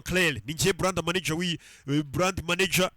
Claire ni ngiye brand manager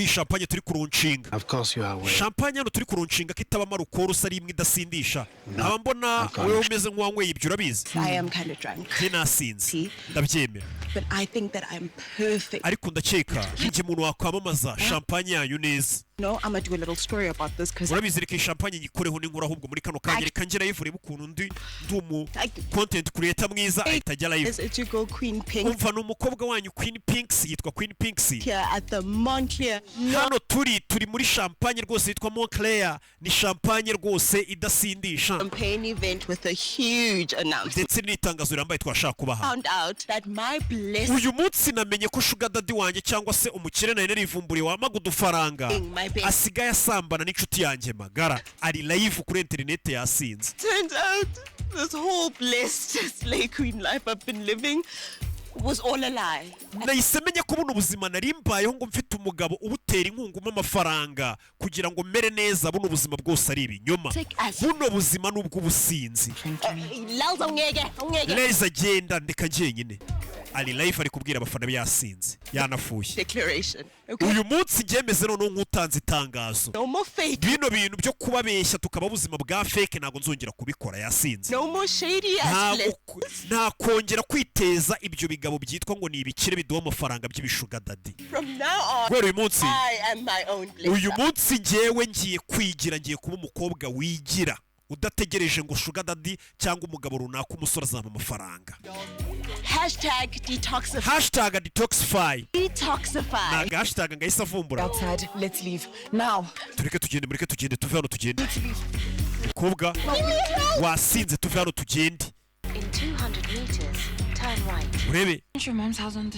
champagne turi kurunshinga. Of course you are aware. Champagne hano turi kurunshinga kitabamo alcohol ari imwe idasindisha. Aba mbona wewe umeze nk'uwanyweye ibyo urabizi. I am kind of drunk. Sinasinze. Ndabyemera. But I think that I'm perfect. Ariko ndakeka nje umuntu wakwamamaza champagne yanyu neza. No, I'm gonna do a little story about this because urabizi reka champagne nyikoreho n'inkuru ahubwo muri kano kanya reka ngira yivure bukuntu ndumu content creator mwiza itajya live. It's your girl Queen Pink. Umva n'umukobwa wanyu Queen Pinks yitwa Queen Pinks. Here at the Montclair. Hano turi muri champagne rwose yitwa Montclair, ni champagne rwose idasindisha. Champagne event with a huge announcement. Ndetse n'itangazo rirambaye twashaka kubaha. Found out that my blessed uyu munsi namenye ko sugar daddy wanjye cyangwa se umukire na narivumburiye wamaga udufaranga asigaye asambana n'inshuti yanjye magara ari live kuri internet yasinze. Turns out this whole blessed slay queen life I've been living was all a lie. Nahise menya ko buno ubuzima nari mbayeho ngo mfite umugabo ubutera inkungu amafaranga kugira ngo mere neza buno ubuzima bwose ari ibinyoma. Buno buzima n'ubw'ubusinzi. Leza agenda ndeka njyenyine. Ali life ari kubwira abafana byasinze yanafuye. Declaration. Uyu munsi ngemeze none nk'utanze itangazo. No more fake. Bino bintu byo kubabeshya tukaba ubuzima bwa fake ntago nzongera kubikora yasinze. No more shady ass. Nta kongera kwiteza ibyo bigabo byitwa ngo ni ibikire biduha amafaranga by'ibishuga daddy. From now on, uyu munsi I am my own blesser. Uyu munsi ngewe ngiye kwigira, ngiye kuba umukobwa wigira udategereje ngo sugar daddy cyangwa umugabo runaka umusore azampa amafaranga. #detoxify. #detoxify. Detoxify. Naga hashtag ngahise avumbura. Outside, let's leave now. Tureke tugende tuve hano tugende. Mukobwa wasinze tuve hano tugende. In 200 meters, turn right. Urebe. Your mom's house on the